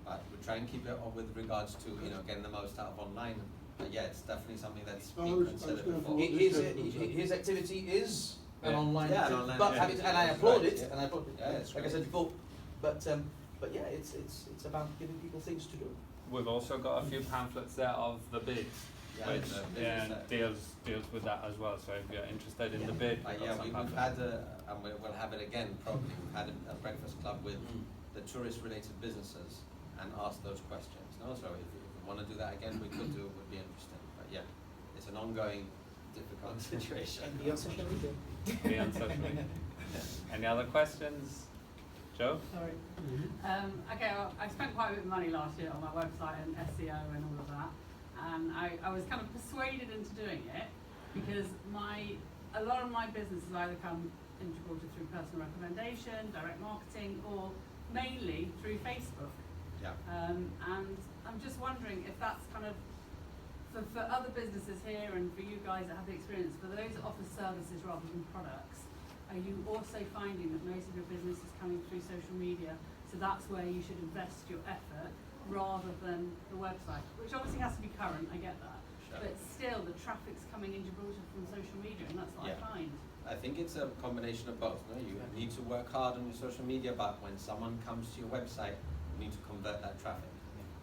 But we try and keep it up with regards to getting the most out of online. But yeah, it's definitely something that's been considered before. His activity is an online activity, and I applaud it. And I applaud it. Like I said before, but yeah, it's about giving people things to do. We've also got a few pamphlets there of the bids, which deals with that as well. So if you're interested in the bid, we've had and we'll have it again probably. We've had a breakfast club with the tourist-related businesses and asked those questions. No, so if you want to do that again, we could do it. Would be interesting. But yeah, it's an ongoing difficult situation. And be on social media. Be on social media. Any other questions? Joe? Sorry. Okay, well, I spent quite a bit of money last year on my website and SEO and all of that, and I was kind of persuaded into doing it because a lot of my business has either come in Gibraltar through personal recommendation, direct marketing, or mainly through Facebook. Yeah. And I'm just wondering if that's kind of for other businesses here and for you guys that have the experience, for those that offer services rather than products, are you also finding that most of your business is coming through social media? So that's where you should invest your effort rather than the website, which obviously has to be current, I get that. Sure. But still, the traffic's coming in Gibraltar from social media, and that's what I find. I think it's a combination of both. No? You need to work hard on your social media, but when someone comes to your website, you need to convert that traffic.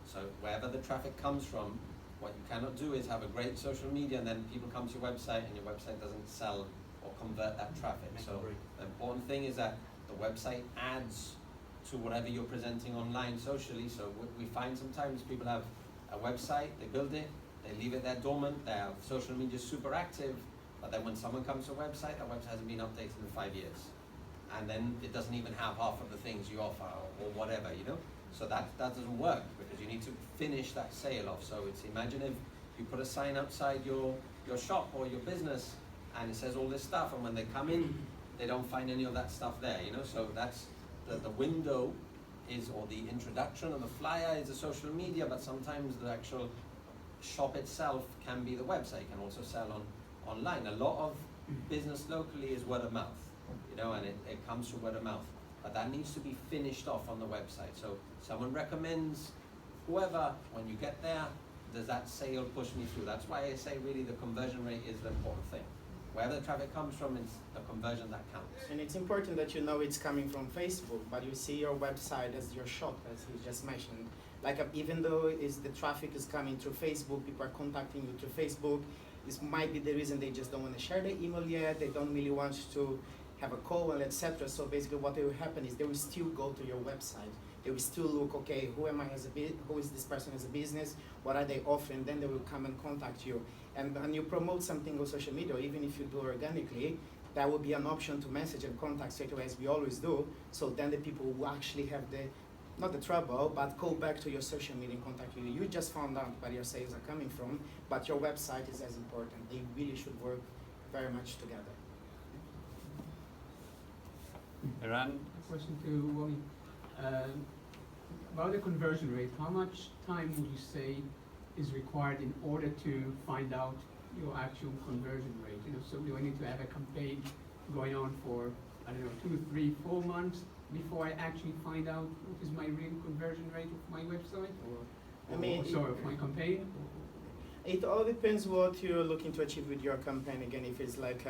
So wherever the traffic comes from, what you cannot do is have a great social media and then people come to your website and your website doesn't sell or convert that traffic. So the important thing is that the website adds to whatever you're presenting online socially. So we find sometimes people have a website, they build it, they leave it there dormant, their social media is super active, but then when someone comes to a website, that website hasn't been updated in 5 years. And then it doesn't even have half of the things you offer or whatever, So that doesn't work because you need to finish that sale off. So imagine if you put a sign outside your shop or your business and it says all this stuff, and when they come in, they don't find any of that stuff there, So that's the window is, or the introduction of the flyer is the social media, but sometimes the actual shop itself can be the website. You can also sell online. A lot of business locally is word of mouth, and it comes through word of mouth. But that needs to be finished off on the website. So someone recommends whoever, when you get there, does that sale push me through? That's why I say really the conversion rate is the important thing. Where the traffic comes from, it's the conversion that counts. And it's important that you know it's coming from Facebook, but you see your website as your shop, as he just mentioned. Like even though the traffic is coming through Facebook, people are contacting you through Facebook. This might be the reason they just don't want to share the email yet. They don't really want to have a call and etc. So basically, what will happen is they will still go to your website. They will still look, okay, who am I as who is this person as a business? What are they offering? Then they will come and contact you. And when you promote something on social media, or even if you do organically, that will be an option to message and contact straight away, as we always do. So then the people will actually have not the trouble, but go back to your social media and contact you. You just found out where your sales are coming from, but your website is as important. They really should work very much together. Iran? A question to Wally. About the conversion rate, how much time would you say is required in order to find out your actual conversion rate? You know, so do I need to have a campaign going on for, I don't know, 2, 3, 4 months before I actually find out what is my real conversion rate of my website, or of my campaign? It all depends what you're looking to achieve with your campaign. Again, if it's like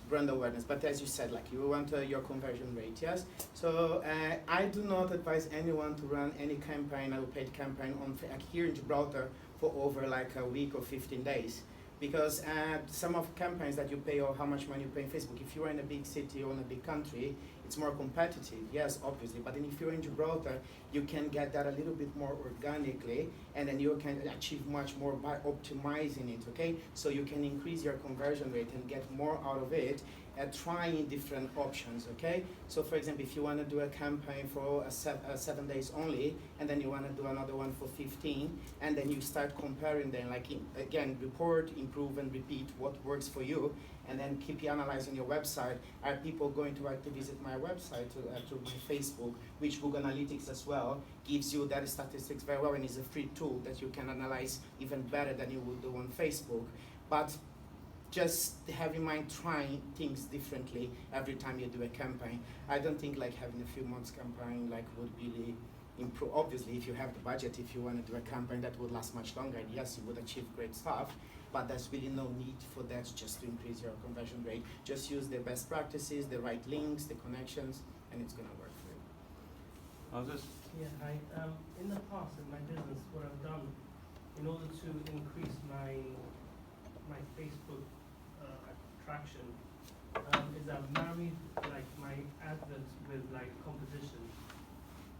brand awareness, but as you said, like you want your conversion rate, yes? So I do not advise anyone to run any campaign, a paid campaign on here in Gibraltar for over like a week or 15 days. Because some of campaigns that you pay, or how much money you pay in Facebook, if you are in a big city or in a big country, it's more competitive, yes, obviously. But then if you're in Gibraltar, you can get that a little bit more organically, and then you can achieve much more by optimizing it, okay? So you can increase your conversion rate and get more out of it at trying different options, okay? So for example, if you want to do a campaign for 7 days only, and then you want to do another one for 15, and then you start comparing them, like again, report, improve, and repeat what works for you, and then keep analyzing your website. Are people going to actually visit my website, to my Facebook, which Google Analytics as well gives you that statistics very well, and is a free tool that you can analyze even better than you would do on Facebook. But just have in mind trying things differently every time you do a campaign. I don't think like having a few months campaign like would really improve. Obviously, if you have the budget, if you want to do a campaign that would last much longer, yes, you would achieve great stuff, but there's really no need for that just to increase your conversion rate. Just use the best practices, the right links, the connections, and it's gonna work for you. Moses? Yeah, hi. In the past, in my business, what I've done in order to increase my Facebook attraction is I've married like my adverts with like competition.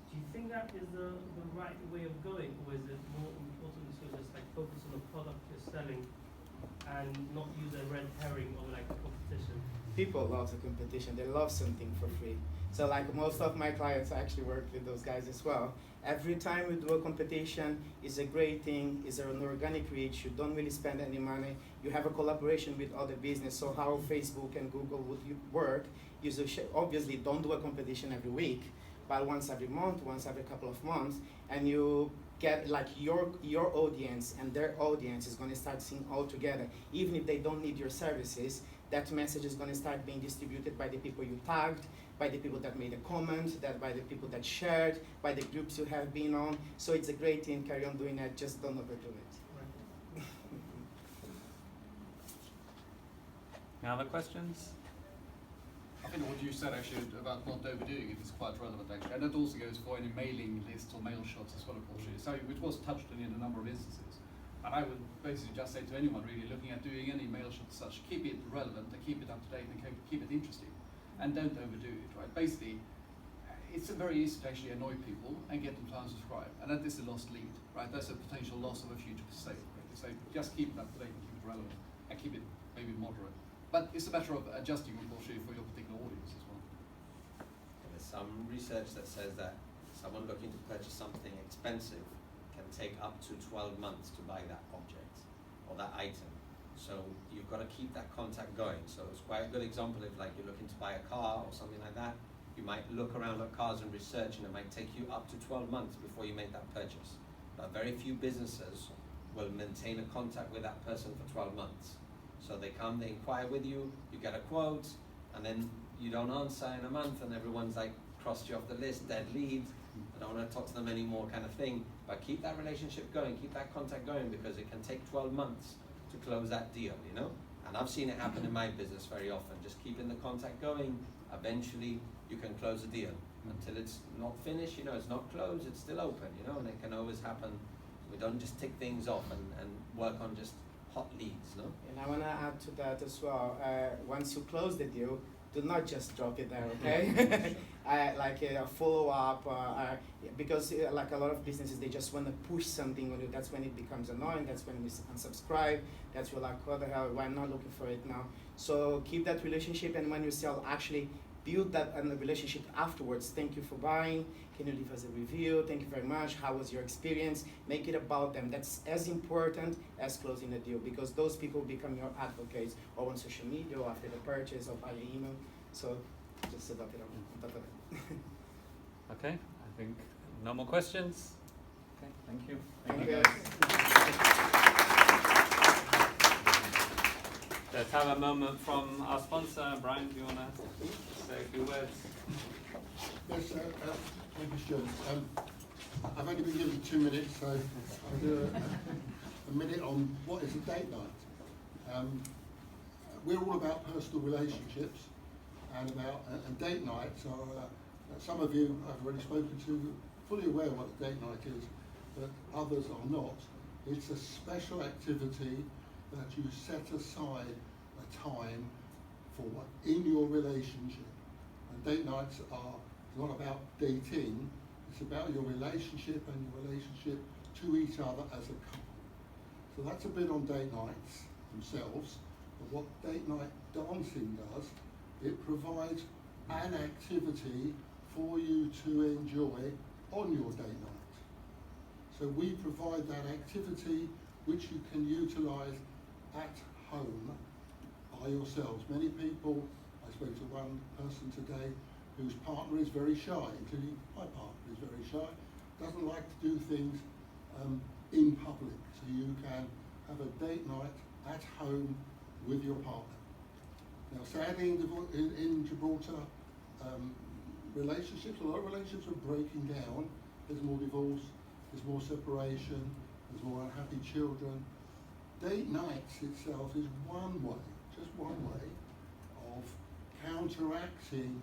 Do you think that is the right way of going, or is it more important to just like focus on the product you're selling and not use a red herring of like competition? People love the competition. They love something for free. So like most of my clients actually work with those guys as well. Every time we do a competition, it's a great thing, it's an organic reach, you don't really spend any money, you have a collaboration with other business. So how Facebook and Google would work, you obviously don't do a competition every week, but once every month, once every couple of months, and you get like your audience and their audience is going to start seeing all together. Even if they don't need your services, that message is going to start being distributed by the people you tagged, by the people that made a comment, by the people that shared, by the groups you have been on. So it's a great thing, carry on doing it, just don't overdo it. Right. Any other questions? I think what you said actually about not overdoing it is quite relevant actually, and that also goes for any mailing lists or mail shots as well, of course, which was touched on in a number of instances. And I would basically just say to anyone really looking at doing any mail shots such, keep it relevant and keep it up to date and keep it interesting, and don't overdo it, right? Basically, it's very easy to actually annoy people and get them to unsubscribe, and that is a lost lead, right? That's a potential loss of a future sale, right? So just keep it up to date and keep it relevant and keep it maybe moderate. But it's a matter of adjusting, unfortunately, for your particular audience as well. There's some research that says that someone looking to purchase something expensive can take up to 12 months to buy that object or that item. So you've got to keep that contact going. So it's quite a good example if like you're looking to buy a car or something like that. You might look around at cars and research, and it might take you up to 12 months before you make that purchase. But very few businesses will maintain a contact with that person for 12 months. So they come, they inquire with you, you get a quote, and then you don't answer in a month, and everyone's like crossed you off the list, dead lead, I don't want to talk to them anymore kind of thing. But keep that relationship going, keep that contact going, because it can take 12 months to close that deal, you know? And I've seen it happen in my business very often. Just keeping the contact going, eventually you can close a deal. Until it's not finished, you know, it's not closed, it's still open, you know, and it can always happen. We don't just tick things off and work on just hot leads, no? And I want to add to that as well. Once you close the deal, do not just drop it there, okay? Like a follow-up, because like a lot of businesses, they just want to push something on you. That's when it becomes annoying. That's when we unsubscribe. That's when like, what the hell, why I'm not looking for it now? So keep that relationship, and when you sell, actually build that relationship afterwards. Thank you for buying. Can you leave us a review? Thank you very much. How was your experience? Make it about them. That's as important as closing the deal, because those people become your advocates, or on social media, or after the purchase, or by email. So just adopt it on top of it. Okay, I think no more questions. Okay, thank you. Thank you. Let's have a moment from our sponsor. Brian, do you want to say a few words? Yes, thank you, Stuart. I've only been given 2 minutes, so I'll do a minute on what is a date night. We're all about personal relationships, and date nights are, some of you I've already spoken to, fully aware what a date night is, but others are not. It's a special activity that you set aside a time for in your relationship. And date nights are not about dating, it's about your relationship and your relationship to each other as a couple. So that's a bit on date nights themselves. But what date night dancing does, it provides an activity for you to enjoy on your date night. So we provide that activity which you can utilise at home by yourselves. Many people, I spoke to one person today whose partner is very shy, including my partner is very shy, doesn't like to do things in public. So you can have a date night at home with your partner. Now sadly in Gibraltar, relationships, a lot of relationships are breaking down. There's more divorce, there's more separation, there's more unhappy children. Date nights itself is one way, just one way, of counteracting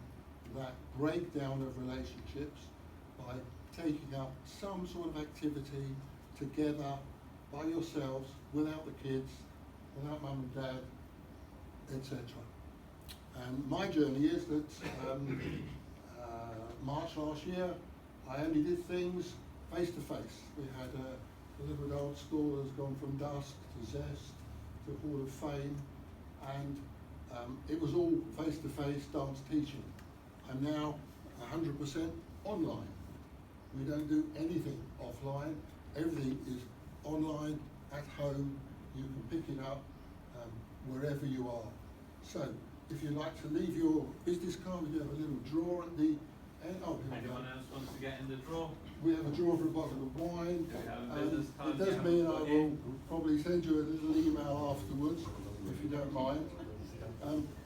that breakdown of relationships by taking up some sort of activity together by yourselves, without the kids, without mum and dad, etc. And my journey is that March last year, I only did things face to face. We had a little old school has gone from dusk to zest to Hall of Fame, and it was all face-to-face dance teaching. I'm now 100% online. We don't do anything offline. Everything is online, at home. You can pick it up wherever you are. So, if you'd like to leave your business card, we do have a little drawer at the end. Oh, Anyone else wants to get in the drawer? we have a drawer for a bottle of wine. Do we have a business card? It does mean I will probably send you a little email afterwards, if you don't mind.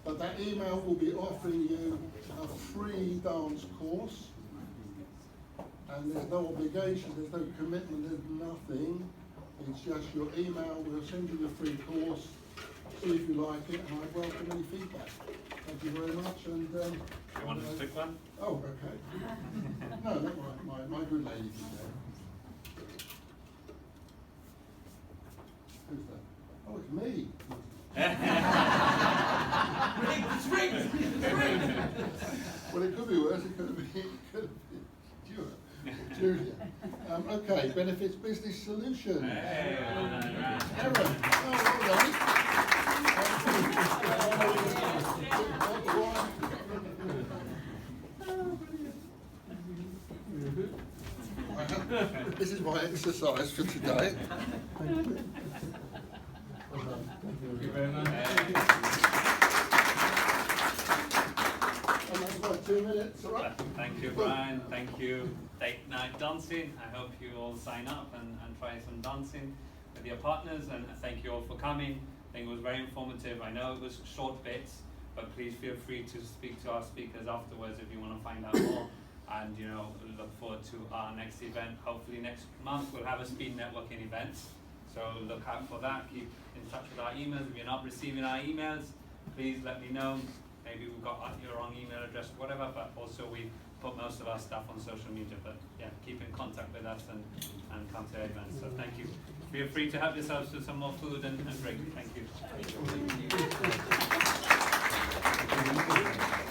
But that email will be offering you a free dance course. And there's no obligation, there's no commitment, there's nothing. It's just your email, we'll send you the free course, see if you like it, and I welcome any feedback. Thank you very much. And You want to pick one? oh, okay. No, not my good lady today. Who's that? Oh, it's me. Well, it could be worse. It could have been Julia. Okay, Benefits Business Solutions. Hey, Aaron. Oh, well done. This is my exercise for today. Thank you very much. And that's about 2 minutes, all right? Thank you, Brian. Thank you. Date night dancing. I hope you all sign up and try some dancing with your partners. And thank you all for coming. I think it was very informative. I know it was short bits, but please feel free to speak to our speakers afterwards if you want to find out more. And look forward to our next event. Hopefully next month we'll have a speed networking event. So look out for that. Keep in touch with our emails. If you're not receiving our emails, please let me know. Maybe we've got your wrong email address or whatever, but also we put most of our stuff on social media. But yeah, keep in contact with us and come to our events. So thank you. Feel free to help yourselves to some more food and drink. Thank you.